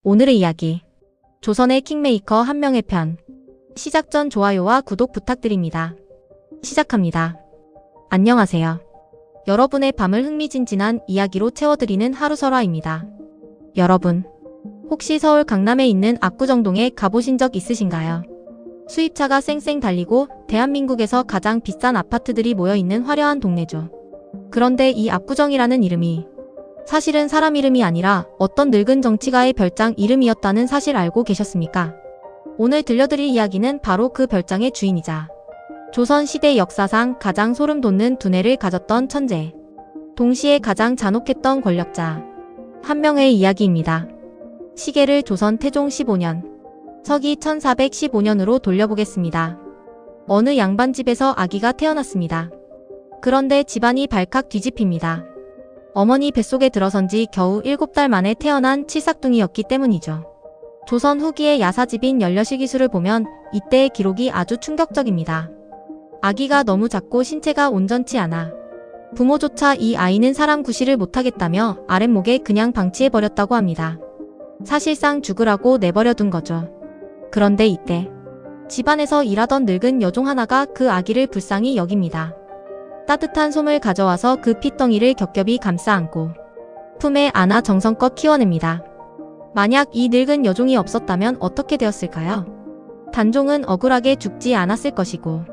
오늘의 이야기. 조선의 킹메이커 한 명의 편. 시작 전 좋아요와 구독 부탁드립니다. 시작합니다. 안녕하세요. 여러분의 밤을 흥미진진한 이야기로 채워드리는 하루설화입니다. 여러분, 혹시 서울 강남에 있는 압구정동에 가보신 적 있으신가요? 수입차가 쌩쌩 달리고 대한민국에서 가장 비싼 아파트들이 모여있는 화려한 동네죠. 그런데 이 압구정이라는 이름이 사실은 사람 이름이 아니라 어떤 늙은 정치가의 별장 이름이었다는 사실 알고 계셨습니까? 오늘 들려드릴 이야기는 바로 그 별장의 주인이자 조선시대 역사상 가장 소름 돋는 두뇌를 가졌던 천재, 동시에 가장 잔혹했던 권력자 한 명의 이야기입니다. 시계를 조선 태종 15년, 서기 1415년으로 돌려보겠습니다. 어느 양반집에서 아기가 태어났습니다. 그런데 집안이 발칵 뒤집힙니다. 어머니 뱃속에 들어선 지 겨우 7달 만에 태어난 칠삭둥이였기 때문이죠. 조선 후기의 야사집인 연려시기술을 보면 이때의 기록이 아주 충격적입니다. 아기가 너무 작고 신체가 온전치 않아 부모조차 이 아이는 사람 구실을 못하겠다며 아랫목에 그냥 방치해버렸다고 합니다. 사실상 죽으라고 내버려둔 거죠. 그런데 이때 집안에서 일하던 늙은 여종 하나가 그 아기를 불쌍히 여깁니다. 따뜻한 솜을 가져와서 그 핏덩이를 겹겹이 감싸 안고 품에 안아 정성껏 키워냅니다. 만약 이 늙은 여종이 없었다면 어떻게 되었을까요? 단종은 억울하게 죽지 않았을 것이고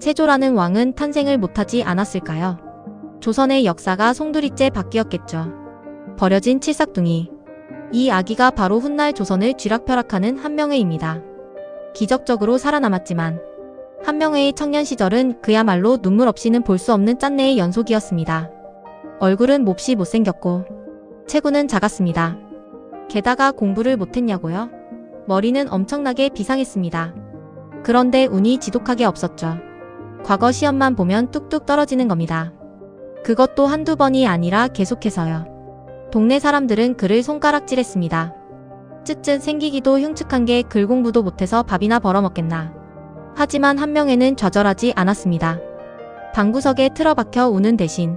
세조라는 왕은 탄생을 못하지 않았을까요? 조선의 역사가 송두리째 바뀌었겠죠. 버려진 칠삭둥이. 이 아기가 바로 훗날 조선을 쥐락펴락하는 한명회입니다. 기적적으로 살아남았지만 한명회의 청년 시절은 그야말로 눈물 없이는 볼 수 없는 짠내의 연속이었습니다. 얼굴은 몹시 못생겼고 체구는 작았습니다. 게다가 공부를 못했냐고요? 머리는 엄청나게 비상했습니다. 그런데 운이 지독하게 없었죠. 과거 시험만 보면 뚝뚝 떨어지는 겁니다. 그것도 한두 번이 아니라 계속해서요. 동네 사람들은 그를 손가락질했습니다. 쯧쯧 생기기도 흉측한 게 글 공부도 못해서 밥이나 벌어먹겠나. 하지만 한명회는 좌절하지 않았습니다. 방구석에 틀어박혀 우는 대신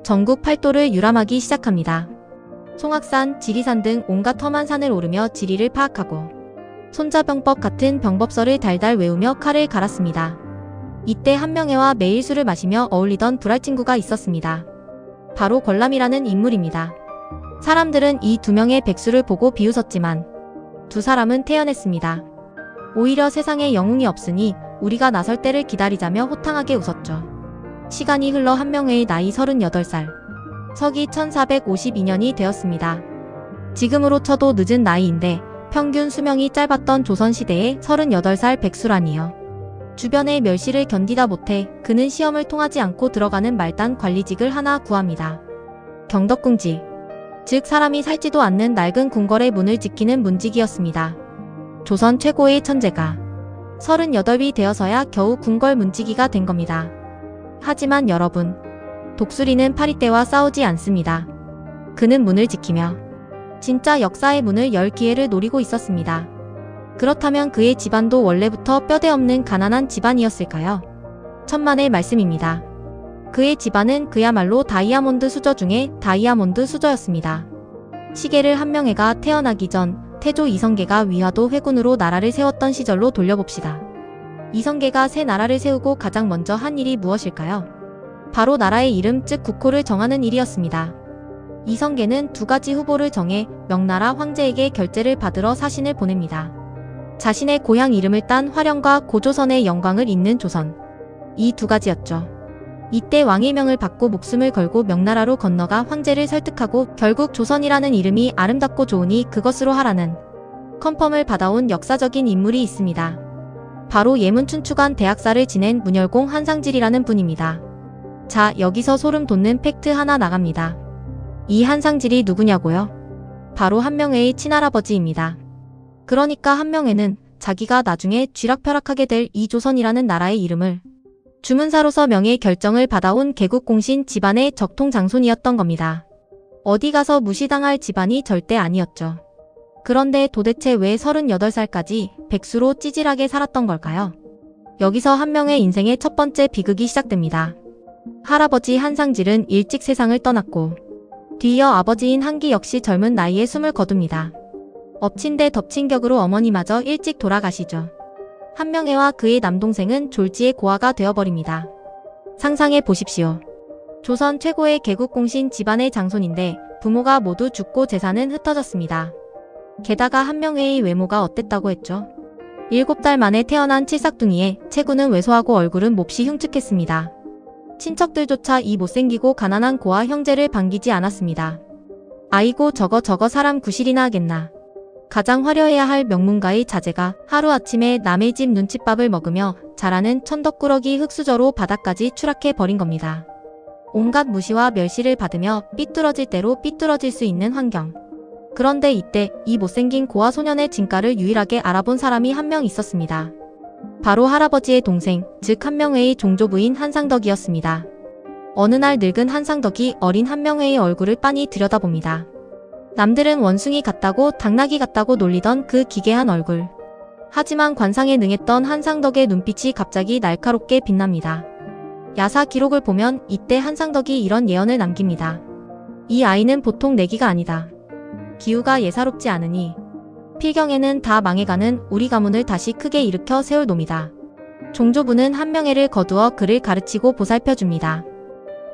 전국 팔도를 유람하기 시작합니다. 송악산, 지리산 등 온갖 험한 산을 오르며 지리를 파악하고 손자병법 같은 병법서를 달달 외우며 칼을 갈았습니다. 이때 한명회와 매일 술을 마시며 어울리던 불알 친구가 있었습니다. 바로 걸람이라는 인물입니다. 사람들은 이 두 명의 백수를 보고 비웃었지만 두 사람은 태연했습니다. 오히려 세상에 영웅이 없으니 우리가 나설 때를 기다리자며 호탕하게 웃었죠. 시간이 흘러 한명회의 나이 38살, 서기 1452년이 되었습니다. 지금으로 쳐도 늦은 나이인데 평균 수명이 짧았던 조선시대의 38살 백수라니요. 주변의 멸시를 견디다 못해 그는 시험을 통하지 않고 들어가는 말단 관리직을 하나 구합니다. 경덕궁지, 즉 사람이 살지도 않는 낡은 궁궐의 문을 지키는 문지기였습니다. 조선 최고의 천재가 38이 되어서야 겨우 궁궐 문지기가 된 겁니다. 하지만 여러분, 독수리는 파리떼와 싸우지 않습니다. 그는 문을 지키며 진짜 역사의 문을 열 기회를 노리고 있었습니다. 그렇다면 그의 집안도 원래부터 뼈대 없는 가난한 집안이었을까요? 천만의 말씀입니다. 그의 집안은 그야말로 다이아몬드 수저 중에 다이아몬드 수저였습니다. 시계를 한명회가 태어나기 전 태조 이성계가 위화도 회군으로 나라를 세웠던 시절로 돌려봅시다. 이성계가 새 나라를 세우고 가장 먼저 한 일이 무엇일까요? 바로 나라의 이름 즉 국호를 정하는 일이었습니다. 이성계는 두 가지 후보를 정해 명나라 황제에게 결제를 받으러 사신을 보냅니다. 자신의 고향 이름을 딴 화령과 고조선의 영광을 잇는 조선. 이 두 가지였죠. 이때 왕의 명을 받고 목숨을 걸고 명나라로 건너가 황제를 설득하고 결국 조선이라는 이름이 아름답고 좋으니 그것으로 하라는 컨펌을 받아온 역사적인 인물이 있습니다. 바로 예문춘추관 대학사를 지낸 문열공 한상질이라는 분입니다. 자, 여기서 소름 돋는 팩트 하나 나갑니다. 이 한상질이 누구냐고요? 바로 한명회의 친할아버지입니다. 그러니까 한명회는 자기가 나중에 쥐락펴락하게 될 이 조선이라는 나라의 이름을 주문사로서 명예 결정을 받아온 개국공신 집안의 적통장손이었던 겁니다. 어디 가서 무시당할 집안이 절대 아니었죠. 그런데 도대체 왜 38살까지 백수로 찌질하게 살았던 걸까요? 여기서 한명회 인생의 첫 번째 비극이 시작됩니다. 할아버지 한상질은 일찍 세상을 떠났고 뒤이어 아버지인 한기 역시 젊은 나이에 숨을 거둡니다. 엎친 데 덮친 격으로 어머니마저 일찍 돌아가시죠. 한명회와 그의 남동생은 졸지에 고아가 되어버립니다. 상상해 보십시오. 조선 최고의 개국공신 집안의 장손인데 부모가 모두 죽고 재산은 흩어졌습니다. 게다가 한명회의 외모가 어땠다고 했죠? 7달 만에 태어난 칠삭둥이에 체구는 왜소하고 얼굴은 몹시 흉측했습니다. 친척들조차 이 못생기고 가난한 고아 형제를 반기지 않았습니다. 아이고 저거 사람 구실이나 하겠나. 가장 화려해야 할 명문가의 자제가 하루아침에 남의 집 눈칫밥을 먹으며 자라는 천덕꾸러기 흙수저로 바닥까지 추락해 버린 겁니다. 온갖 무시와 멸시를 받으며 삐뚤어질 대로 삐뚤어질 수 있는 환경. 그런데 이때 이 못생긴 고아 소년의 진가를 유일하게 알아본 사람이 한 명 있었습니다. 바로 할아버지의 동생, 즉 한명회의 종조부인 한상덕이었습니다. 어느 날 늙은 한상덕이 어린 한명회의 얼굴을 빤히 들여다봅니다. 남들은 원숭이 같다고 당나귀 같다고 놀리던 그 기괴한 얼굴. 하지만 관상에 능했던 한상덕의 눈빛이 갑자기 날카롭게 빛납니다. 야사 기록을 보면 이때 한상덕이 이런 예언을 남깁니다. 이 아이는 보통 내기가 아니다. 기후가 예사롭지 않으니 필경에는 다 망해가는 우리 가문을 다시 크게 일으켜 세울 놈이다. 종조부는 한명회를 거두어 그를 가르치고 보살펴줍니다.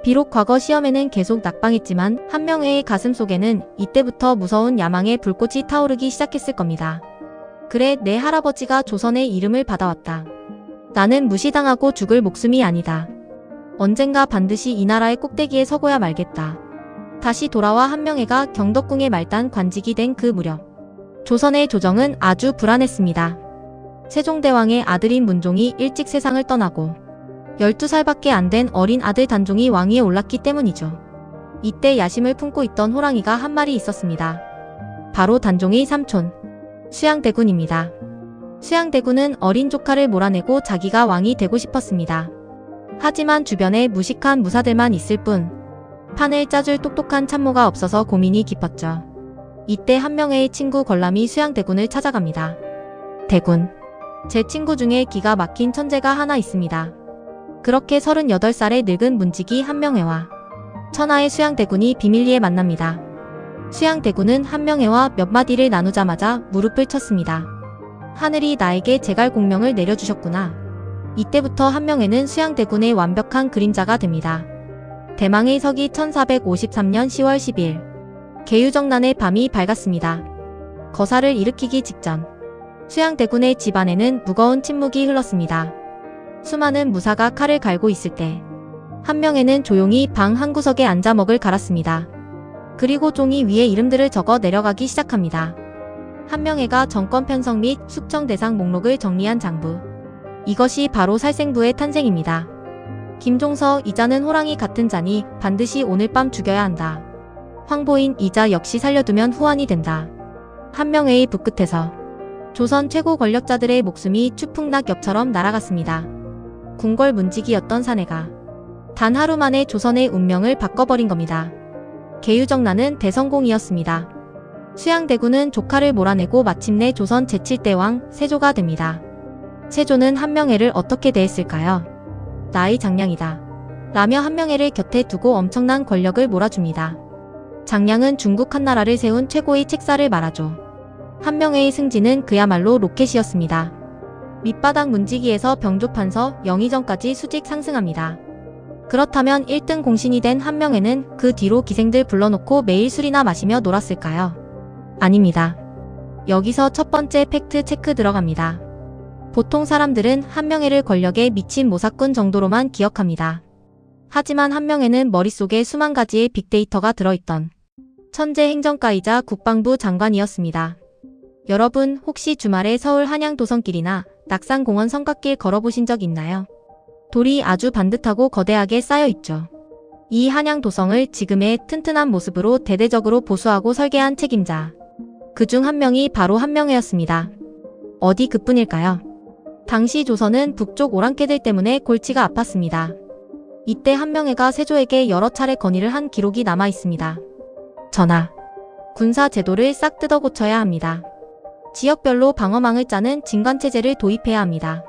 비록 과거 시험에는 계속 낙방했지만 한명회의 가슴 속에는 이때부터 무서운 야망의 불꽃이 타오르기 시작했을 겁니다. 그래, 내 할아버지가 조선의 이름을 받아왔다. 나는 무시당하고 죽을 목숨이 아니다. 언젠가 반드시 이 나라의 꼭대기에 서고야 말겠다. 다시 돌아와 한명회가 경덕궁의 말단 관직이 된 그 무렵 조선의 조정은 아주 불안했습니다. 세종대왕의 아들인 문종이 일찍 세상을 떠나고 12살밖에 안 된 어린 아들 단종이 왕위에 올랐기 때문이죠. 이때 야심을 품고 있던 호랑이가 한 마리 있었습니다. 바로 단종의 삼촌 수양대군입니다. 수양대군은 어린 조카를 몰아내고 자기가 왕이 되고 싶었습니다. 하지만 주변에 무식한 무사들만 있을 뿐 판을 짜줄 똑똑한 참모가 없어서 고민이 깊었죠. 이때 한명회의 친구 걸람이 수양대군을 찾아갑니다. 대군, 제 친구 중에 기가 막힌 천재가 하나 있습니다. 그렇게 38살의 늙은 문지기 한명회와 천하의 수양대군이 비밀리에 만납니다. 수양대군은 한명회와 몇 마디를 나누자마자 무릎을 쳤습니다. 하늘이 나에게 제갈 공명을 내려주셨구나. 이때부터 한명회는 수양대군의 완벽한 그림자가 됩니다. 대망의 서기 1453년 10월 10일 계유정난의 밤이 밝았습니다. 거사를 일으키기 직전 수양대군의 집안에는 무거운 침묵이 흘렀습니다. 수많은 무사가 칼을 갈고 있을 때 한명회는 조용히 방 한구석에 앉아 먹을 갈았습니다. 그리고 종이 위에 이름들을 적어 내려가기 시작합니다. 한명회가 정권 편성 및 숙청 대상 목록을 정리한 장부. 이것이 바로 살생부의 탄생입니다. 김종서, 이자는 호랑이 같은 자니 반드시 오늘 밤 죽여야 한다. 황보인, 이자 역시 살려두면 후환이 된다. 한명회의 붓끝에서 조선 최고 권력자들의 목숨이 추풍낙엽처럼 날아갔습니다. 궁궐 문지기였던 사내가 단 하루 만에 조선의 운명을 바꿔버린 겁니다. 계유정난은 대성공이었습니다. 수양대군은 조카를 몰아내고 마침내 조선 제7대 왕 세조가 됩니다. 세조는 한명회를 어떻게 대했을까요? 나의 장량이다 라며 한명회를 곁에 두고 엄청난 권력을 몰아줍니다. 장량은 중국 한나라를 세운 최고의 책사를 말하죠. 한명회의 승진은 그야말로 로켓이었습니다. 밑바닥 문지기에서 병조판서, 영의정까지 수직 상승합니다. 그렇다면 1등 공신이 된 한명회는 그 뒤로 기생들 불러놓고 매일 술이나 마시며 놀았을까요? 아닙니다. 여기서 첫 번째 팩트 체크 들어갑니다. 보통 사람들은 한명회를 권력에 미친 모사꾼 정도로만 기억합니다. 하지만 한명회는 머릿속에 수만 가지의 빅데이터가 들어있던 천재 행정가이자 국방부 장관이었습니다. 여러분 혹시 주말에 서울 한양도성길이나 낙산공원 성곽길 걸어보신 적 있나요? 돌이 아주 반듯하고 거대하게 쌓여있죠. 이 한양도성을 지금의 튼튼한 모습으로 대대적으로 보수하고 설계한 책임자. 그중 한 명이 바로 한명회였습니다. 어디 그뿐일까요? 당시 조선은 북쪽 오랑캐들 때문에 골치가 아팠습니다. 이때 한명회가 세조에게 여러 차례 건의를 한 기록이 남아있습니다. 전하, 군사 제도를 싹 뜯어 고쳐야 합니다. 지역별로 방어망을 짜는 진관체제를 도입해야 합니다.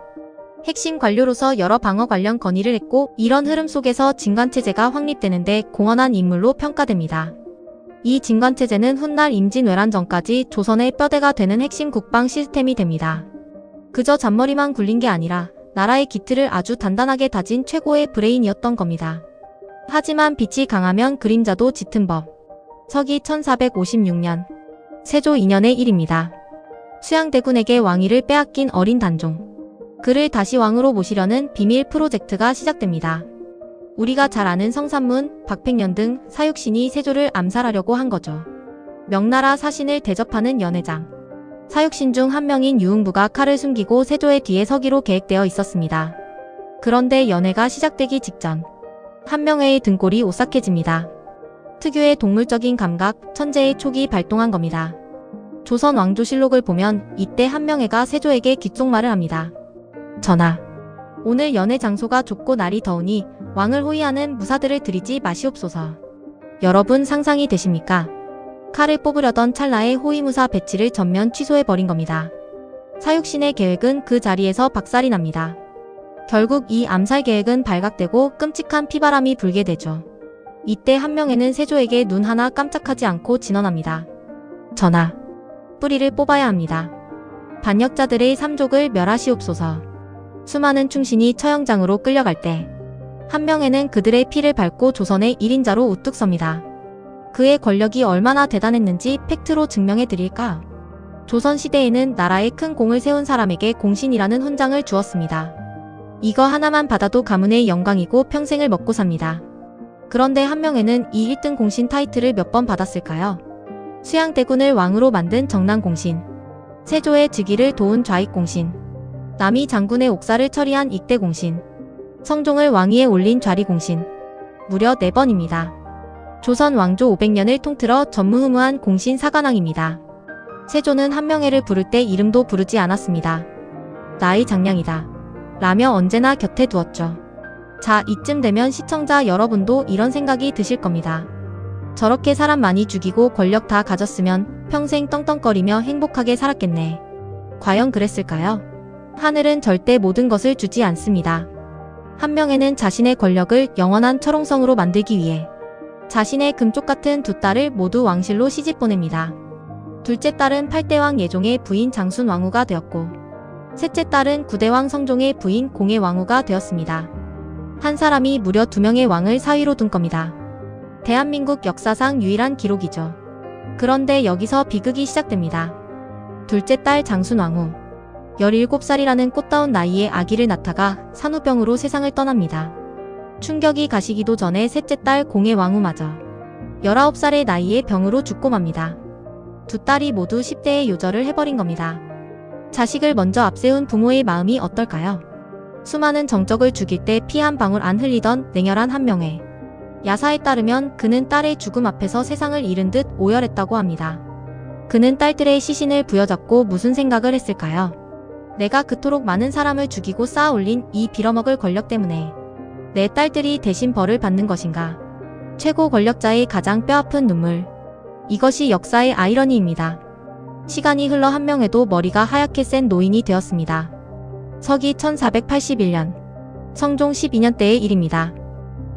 핵심 관료로서 여러 방어 관련 건의를 했고 이런 흐름 속에서 진관체제가 확립되는데 공헌한 인물로 평가됩니다. 이 진관체제는 훗날 임진왜란 전까지 조선의 뼈대가 되는 핵심 국방 시스템이 됩니다. 그저 잔머리만 굴린 게 아니라 나라의 기틀을 아주 단단하게 다진 최고의 브레인이었던 겁니다. 하지만 빛이 강하면 그림자도 짙은 법. 서기 1456년 세조 2년의 일입니다. 수양대군에게 왕위를 빼앗긴 어린 단종. 그를 다시 왕으로 모시려는 비밀 프로젝트가 시작됩니다. 우리가 잘 아는 성산문, 박팽년 등 사육신이 세조를 암살하려고 한 거죠. 명나라 사신을 대접하는 연회장. 사육신 중 한 명인 유흥부가 칼을 숨기고 세조의 뒤에 서기로 계획되어 있었습니다. 그런데 연회가 시작되기 직전 한명회의 등골이 오싹해집니다. 특유의 동물적인 감각, 천재의 촉이 발동한 겁니다. 조선 왕조실록을 보면 이때 한명회가 세조에게 귓속말을 합니다. 전하, 오늘 연회 장소가 좁고 날이 더우니 왕을 호위하는 무사들을 들이지 마시옵소서. 여러분 상상이 되십니까? 칼을 뽑으려던 찰나에 호위무사 배치를 전면 취소해버린 겁니다. 사육신의 계획은 그 자리에서 박살이 납니다. 결국 이 암살 계획은 발각되고 끔찍한 피바람이 불게 되죠. 이때 한명회는 세조에게 눈 하나 깜짝하지 않고 진언합니다. 전하, 뿌리를 뽑아야 합니다. 반역자들의 삼족을 멸하시옵소서. 수많은 충신이 처형장으로 끌려갈 때 한명회는 그들의 피를 밟고 조선의 1인자로 우뚝 섭니다. 그의 권력이 얼마나 대단했는지 팩트로 증명해 드릴까? 조선시대에는 나라에 큰 공을 세운 사람에게 공신이라는 훈장을 주었습니다. 이거 하나만 받아도 가문의 영광이고 평생을 먹고 삽니다. 그런데 한명회는 이 1등 공신 타이틀을 몇 번 받았을까요? 수양대군을 왕으로 만든 정난공신, 세조의 즉위를 도운 좌익공신, 남이 장군의 옥사를 처리한 익대공신, 성종을 왕위에 올린 좌리공신, 무려 4번입니다. 조선 왕조 500년을 통틀어 전무후무한 공신 사관왕입니다. 세조는 한명회를 부를 때 이름도 부르지 않았습니다. 나의 장량이다 라며 언제나 곁에 두었죠. 자, 이쯤 되면 시청자 여러분도 이런 생각이 드실 겁니다. 저렇게 사람 많이 죽이고 권력 다 가졌으면 평생 떵떵거리며 행복하게 살았겠네. 과연 그랬을까요? 하늘은 절대 모든 것을 주지 않습니다. 한명회는 자신의 권력을 영원한 철옹성으로 만들기 위해 자신의 금쪽 같은 두 딸을 모두 왕실로 시집 보냅니다. 둘째 딸은 8대왕 예종의 부인 장순왕후가 되었고 셋째 딸은 9대왕 성종의 부인 공예왕후가 되었습니다. 한 사람이 무려 2명의 왕을 사위로 둔 겁니다. 대한민국 역사상 유일한 기록이죠. 그런데 여기서 비극이 시작됩니다. 둘째 딸 장순왕후 17살이라는 꽃다운 나이에 아기를 낳다가 산후병으로 세상을 떠납니다. 충격이 가시기도 전에 셋째 딸 공예왕후마저 19살의 나이에 병으로 죽고 맙니다. 두 딸이 모두 10대에 요절을 해버린 겁니다. 자식을 먼저 앞세운 부모의 마음이 어떨까요? 수많은 정적을 죽일 때 피 한 방울 안 흘리던 냉혈한 한명회. 야사에 따르면 그는 딸의 죽음 앞에서 세상을 잃은 듯 오열했다고 합니다. 그는 딸들의 시신을 부여잡고 무슨 생각을 했을까요? 내가 그토록 많은 사람을 죽이고 쌓아 올린 이 빌어먹을 권력 때문에 내 딸들이 대신 벌을 받는 것인가? 최고 권력자의 가장 뼈아픈 눈물. 이것이 역사의 아이러니입니다. 시간이 흘러 한명회도 머리가 하얗게 센 노인이 되었습니다. 서기 1481년 성종 12년 때의 일입니다.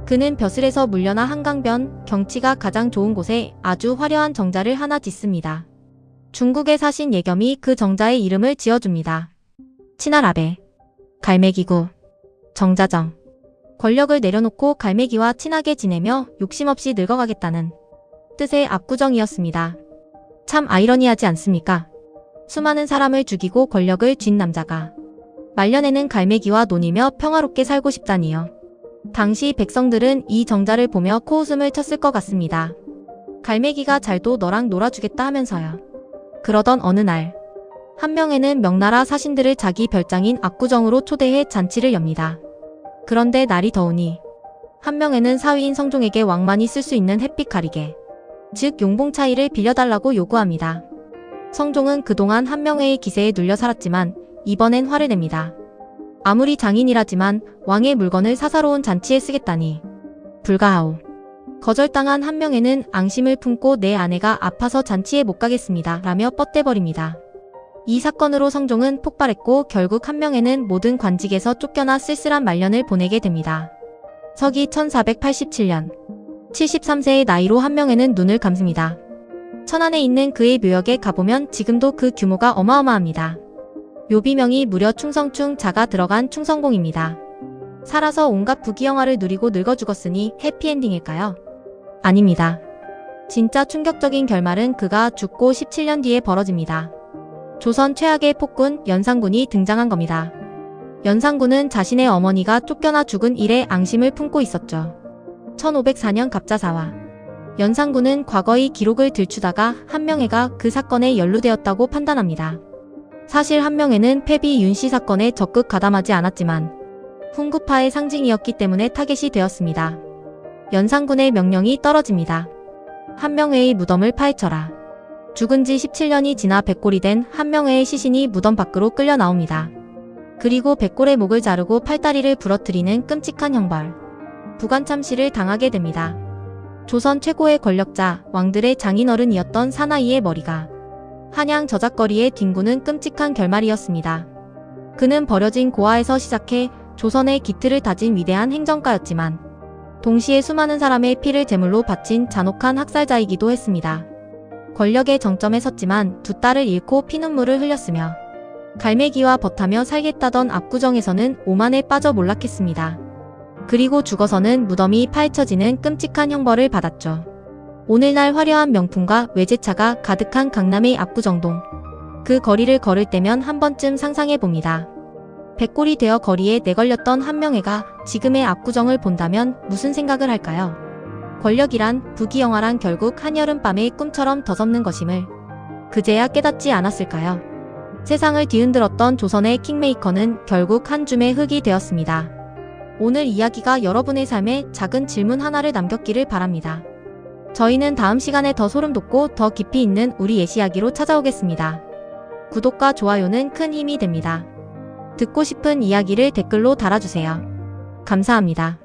그는 벼슬에서 물려나 한강변 경치가 가장 좋은 곳에 아주 화려한 정자를 하나 짓습니다. 중국의 사신 예겸이 그 정자의 이름을 지어줍니다. 친할아베, 갈매기구, 정자정. 권력을 내려놓고 갈매기와 친하게 지내며 욕심없이 늙어가겠다는 뜻의 압구정이었습니다. 참 아이러니하지 않습니까? 수많은 사람을 죽이고 권력을 쥔 남자가 말년에는 갈매기와 논이며 평화롭게 살고 싶다니요. 당시 백성들은 이 정자를 보며 코웃음을 쳤을 것 같습니다. 갈매기가 잘도 너랑 놀아주겠다 하면서요. 그러던 어느 날 한명회는 명나라 사신들을 자기 별장인 압구정으로 초대해 잔치를 엽니다. 그런데 날이 더우니 한명회는 사위인 성종에게 왕만이 쓸 수 있는 햇빛 가리개, 즉 용봉차이를 빌려달라고 요구합니다. 성종은 그동안 한명회의 기세에 눌려 살았지만 이번엔 화를 냅니다. 아무리 장인이라지만 왕의 물건을 사사로운 잔치에 쓰겠다니 불가하오. 거절당한 한명회는 앙심을 품고 내 아내가 아파서 잔치에 못 가겠습니다 라며 뻗대버립니다. 이 사건으로 성종은 폭발했고 결국 한명회는 모든 관직에서 쫓겨나 쓸쓸한 말년을 보내게 됩니다. 서기 1487년 73세의 나이로 한명회는 눈을 감습니다. 천안에 있는 그의 묘역에 가보면 지금도 그 규모가 어마어마합니다. 묘비명이 무려 충성충 자가 들어간 충성봉입니다. 살아서 온갖 부귀영화를 누리고 늙어 죽었으니 해피엔딩일까요? 아닙니다. 진짜 충격적인 결말은 그가 죽고 17년 뒤에 벌어집니다. 조선 최악의 폭군 연산군이 등장한 겁니다. 연산군은 자신의 어머니가 쫓겨나 죽은 일에 앙심을 품고 있었죠. 1504년 갑자사화. 연산군은 과거의 기록을 들추다가 한명회가 그 사건에 연루되었다고 판단합니다. 사실 한명회는 패비 윤씨 사건에 적극 가담하지 않았지만 훈구파의 상징이었기 때문에 타겟이 되었습니다. 연산군의 명령이 떨어집니다. 한명회의 무덤을 파헤쳐라. 죽은 지 17년이 지나 백골이 된 한명회의 시신이 무덤 밖으로 끌려 나옵니다. 그리고 백골의 목을 자르고 팔다리를 부러뜨리는 끔찍한 형벌. 부관참시를 당하게 됩니다. 조선 최고의 권력자, 왕들의 장인어른이었던 사나이의 머리가 한양 저작거리에 뒹구는 끔찍한 결말이었습니다. 그는 버려진 고아에서 시작해 조선의 기틀을 다진 위대한 행정가였지만 동시에 수많은 사람의 피를 제물로 바친 잔혹한 학살자이기도 했습니다. 권력의 정점에 섰지만 두 딸을 잃고 피눈물을 흘렸으며 갈매기와 벗하며 살겠다던 압구정에서는 오만에 빠져 몰락했습니다. 그리고 죽어서는 무덤이 파헤쳐지는 끔찍한 형벌을 받았죠. 오늘날 화려한 명품과 외제차가 가득한 강남의 압구정동. 그 거리를 걸을 때면 한 번쯤 상상해봅니다. 백골이 되어 거리에 내걸렸던 한명회가 지금의 압구정을 본다면 무슨 생각을 할까요? 권력이란, 부귀영화란 결국 한여름밤의 꿈처럼 더섭는 것임을 그제야 깨닫지 않았을까요? 세상을 뒤흔들었던 조선의 킹메이커는 결국 한 줌의 흙이 되었습니다. 오늘 이야기가 여러분의 삶에 작은 질문 하나를 남겼기를 바랍니다. 저희는 다음 시간에 더 소름 돋고 더 깊이 있는 우리 예시이야기로 찾아오겠습니다. 구독과 좋아요는 큰 힘이 됩니다. 듣고 싶은 이야기를 댓글로 달아주세요. 감사합니다.